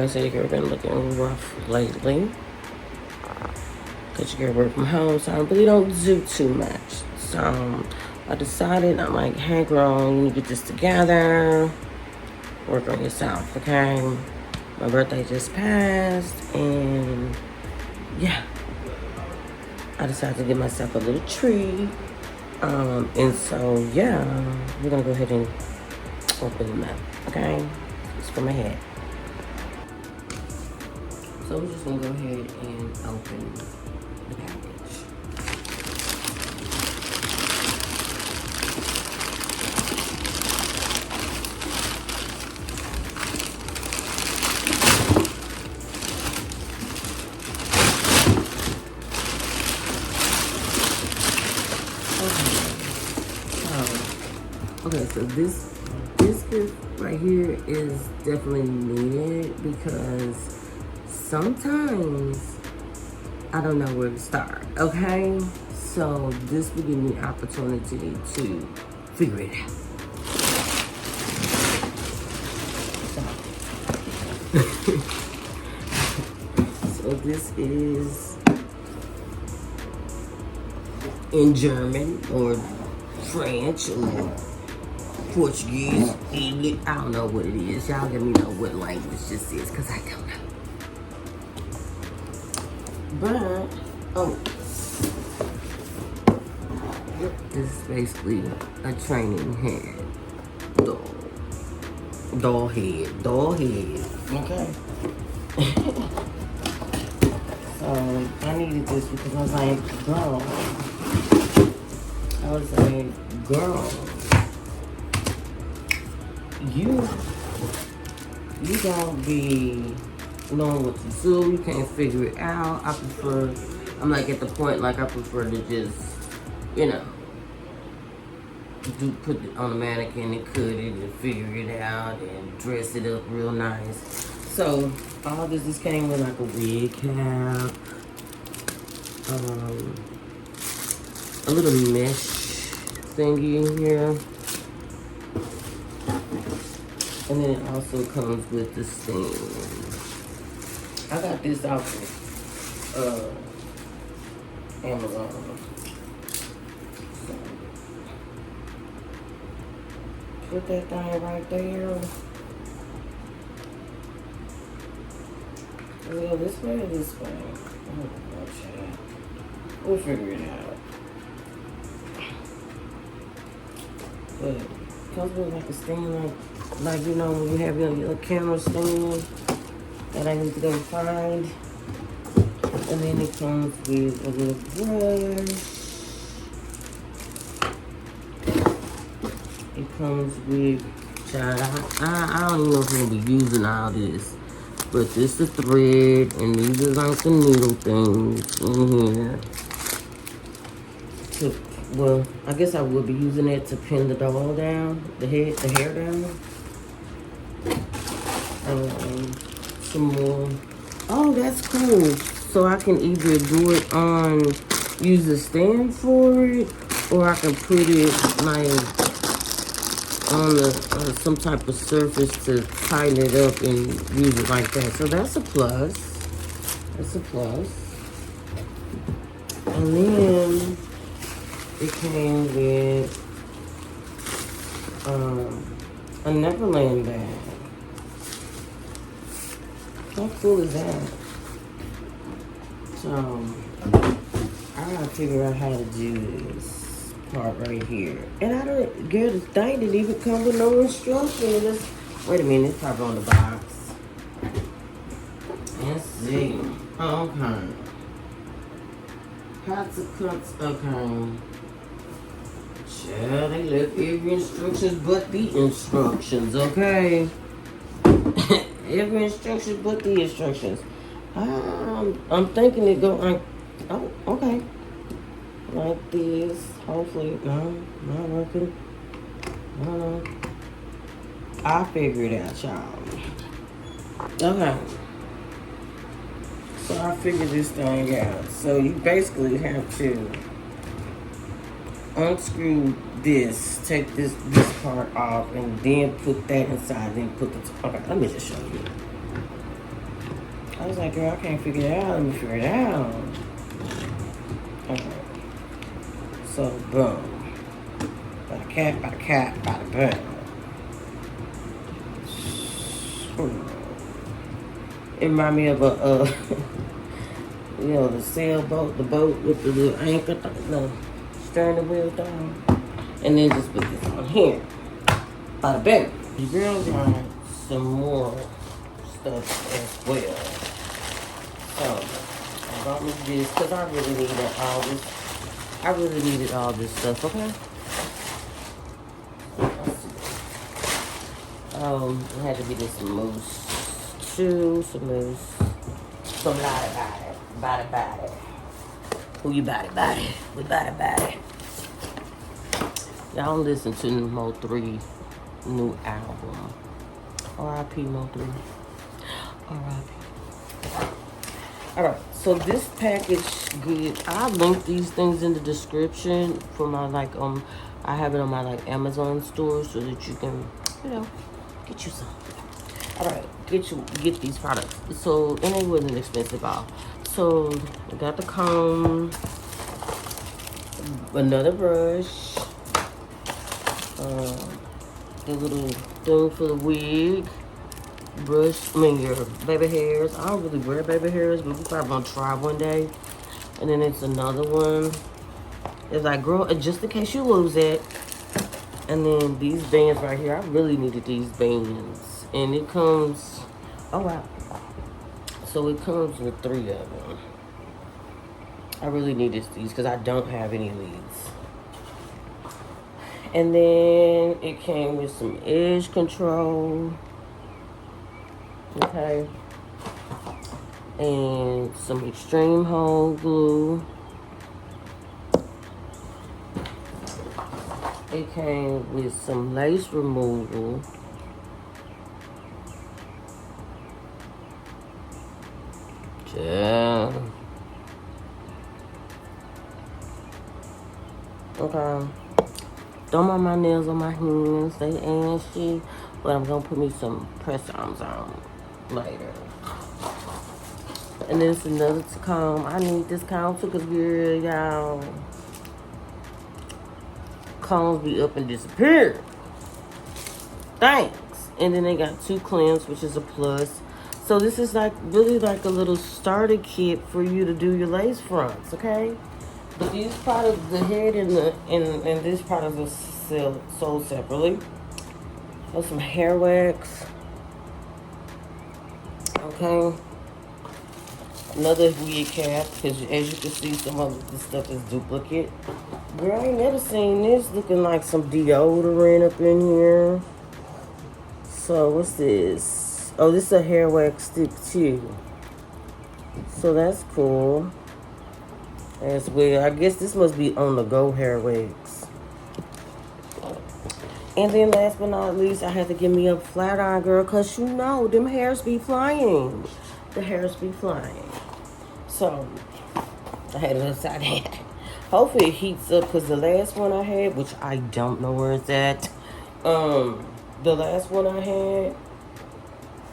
say your girl been looking rough lately. Because your girl work from home, so I really don't do too much. So I decided, I'm like, hey girl, you need to get this together. Work on yourself, okay? My birthday just passed, and yeah, I decided to give myself a little treat. And so, yeah, we're gonna go ahead and open them up, okay? It's for my head. So we're just gonna go ahead and open the package. Okay, so this gift right here is definitely needed because sometimes I don't know where to start, okay? So this will give me an opportunity to figure it out. So this is in German or French or Portuguese, English. I don't know what it is. Y'all let me know what language this is, because I don't know. But, this is basically a training head. Doll head. Okay. So, I needed this because I was like, girl, you don't be knowing what to do. You can't figure it out. I'm like at the point, like I prefer to just, put it on a mannequin and cut it and figure it out and dress it up real nice. So all this came with like a wig cap, a little mesh thingy here. And then it also comes with the sting. I got this off of Amazon. So, put that thing right there. Does it go this way or this way? Oh, shit. We'll figure it out. But it comes with like a stand, like you know when you have your camera stand that I need to go find. And then it comes with a little brush. It comes with, I don't even know if I'm going to be using all this. But this is the thread, and these are like the needle things in here. Well, I guess I would be using it to pin the doll down, the hair down. Some more. Oh, that's cool. So I can either do it on, use a stand for it, or I can put it like on some type of surface to tighten it up and use it like that. So that's a plus. That's a plus. And then it came with a Neverland bag. How cool is that? So I gotta figure out how to do this part right here. And I don't get the thing didn't even come with no instructions. Wait a minute, it's probably on the box. Let's see. Oh, okay. How to cut, okay. Sure, they left every instructions but the instructions, okay? Every instruction but the instructions. I'm thinking it go like, oh, okay. Like this. Hopefully, no, not working. I don't know. I'll figure it out, y'all. Okay. So I figured this thing out. So you basically have to unscrew this, take this part off, and then put that inside, then put the, okay, let me just show you. was like, girl, I can't figure it out. Let me figure it out. Okay. So, boom. By the cat, by the cat, by the bird. It reminds me of a, you know, the sailboat, the boat with the little anchor, the steering wheel thing. And then just put this on here. Bada bing. The girl got some more stuff as well. So, I bought me this because I really needed all this. I really needed all this stuff, okay? It had to be this mousse too, some mousse, some body. Who you body? We body. Y'all listen to Mo 3 new album. R.I.P. Mo 3. R.I.P. Alright, so this package good. I linked these things in the description for my I have it on my Amazon store so that you can, you know, get you some. Alright, get these products. So, and it wasn't expensive at all. So I got the comb, another brush, the little thing for the wig, brush, your baby hairs. I don't really wear baby hairs, but we're probably gonna try one day. And then it's another one. It's like, girl, just in case you lose it. And then these bands right here, I really needed these bands. And it comes, oh wow. So it comes with 3 of them. I really needed these because I don't have any of these. And then it came with some edge control. Okay. And some extreme hold glue. It came with some lace removal. Yeah. Okay. Don't mind my nails on my hands. They ashy. But I'm going to put me some press-ons on later. And then it's another comb. I need this comb too because, girl, y'all, combs be up and disappear. Thanks. And then they got 2 clamps, which is a plus. So this is really like a little starter kit for you to do your lace fronts, okay? But these products, the head and this product are sold separately. There's some hair wax. Okay. Another wig cap, because as you can see, some of this stuff is duplicate. Girl, I ain't never seen this looking like some deodorant up in here. So what's this? Oh, this is a hair wax stick too. So that's cool. As well, I guess this must be on the go hair wax. And then last but not least, I had to give me a flat iron, girl, because you know, them hairs be flying. The hairs be flying. So, I had it upside down. Hopefully it heats up, because the last one I had, which I don't know where it's at, the last one I had,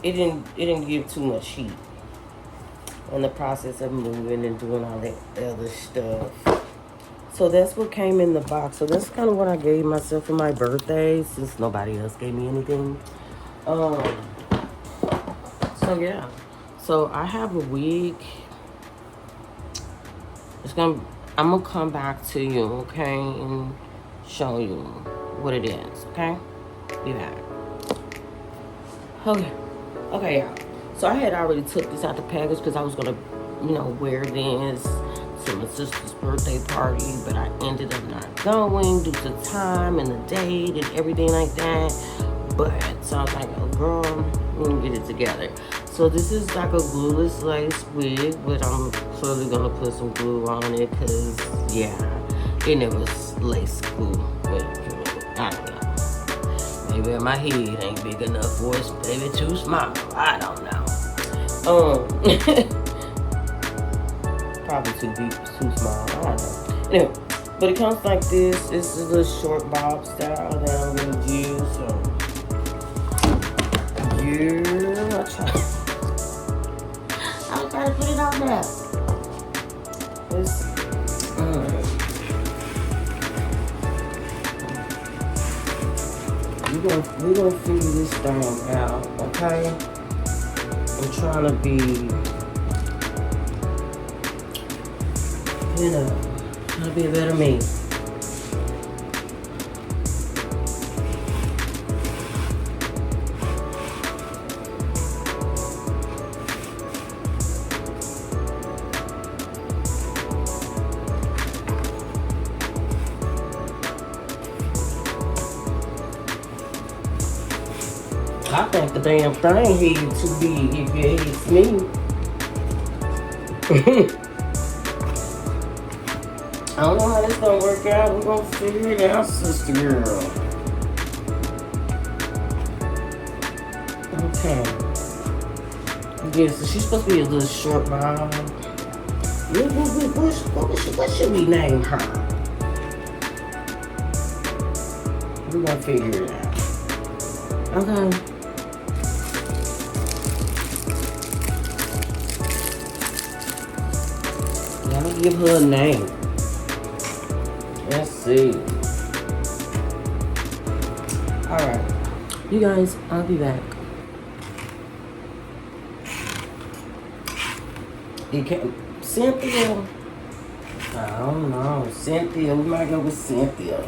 it didn't give too much heat. In the process of moving and doing all that other stuff. So that's what came in the box. So that's kind of what I gave myself for my birthday, since nobody else gave me anything. So yeah. So I have a wig. I'm gonna come back to you, okay, and show you what it is, okay? Be back. Okay, y'all. So I had already took this out the package because I was gonna, wear this to my sister's birthday party, but I ended up not going due to time and the date and everything like that. But so I was like, oh girl, let me get it together. So this is like a glueless lace wig, but I'm clearly gonna put some glue on it because it never lace glue. But I don't know. Maybe my head ain't big enough or it's maybe too small. I don't know. Probably too deep, too small. I don't know. Anyway, but it comes like this. This is a short bob style that I'm gonna use. So, try to put it on there. It's, we gonna figure this thing out, okay? I'm trying to be, trying to be a better me. I think the damn thing here too big if it hits me. I don't know how this gonna work out. We're gonna figure it out, sister girl. Okay. Yeah, so she's supposed to be a little short mom. What should we name her? We're gonna figure it out. Okay. I'll give her a name. Let's see. Alright. You guys, I'll be back. Cynthia. I don't know. Cynthia. We might go with Cynthia.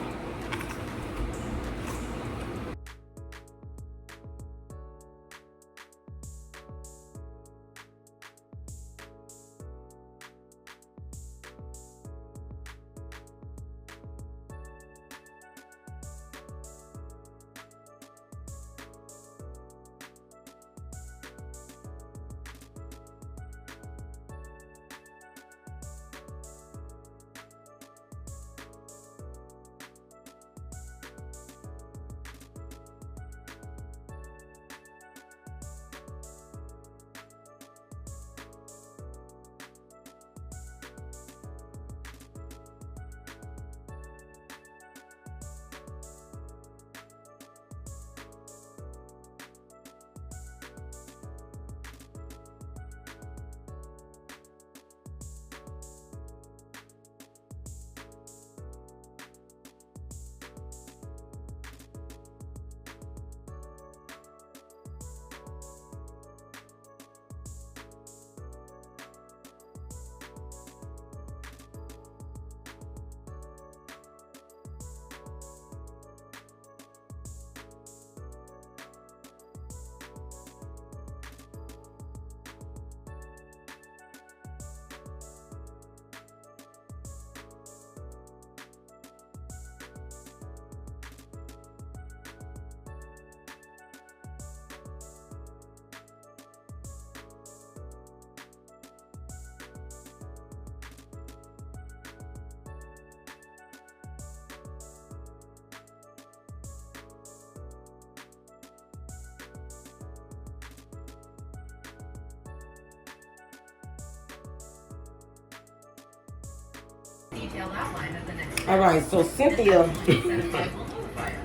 Alright, so Cynthia,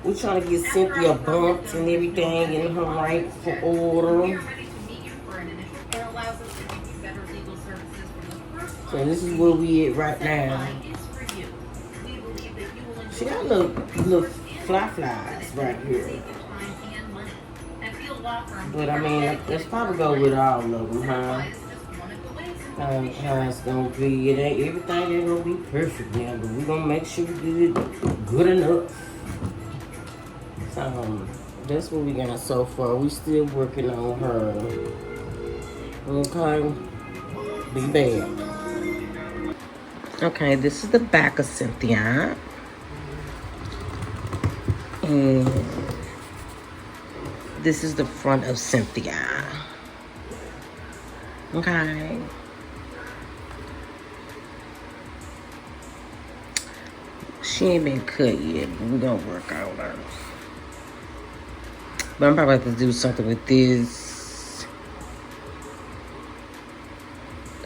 we're trying to get Cynthia bumped and everything in her rightful order. So this is where we at right now. She got little flies right here. But I mean, let's probably go with all of them, huh? How it's gonna be. It ain't everything ain't gonna be perfect now, but we're gonna make sure we get it good enough. That's what we got so far. We still working on her. Okay, be bad. Okay, this is the back of Cynthia, and this is the front of Cynthia. Okay. She ain't been cut yet, but we're gonna work on her. But I'm probably about to do something with this.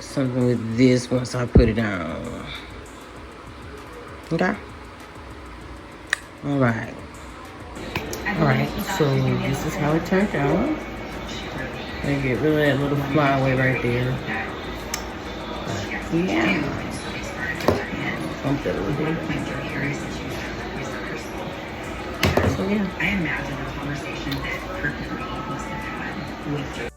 Something with this once I put it on. Okay? Alright. Alright, so this is how it turned out. I get rid of that little flyaway right there. Yeah. Something. So yeah. I imagine the conversation that Kirk and Reed must have had with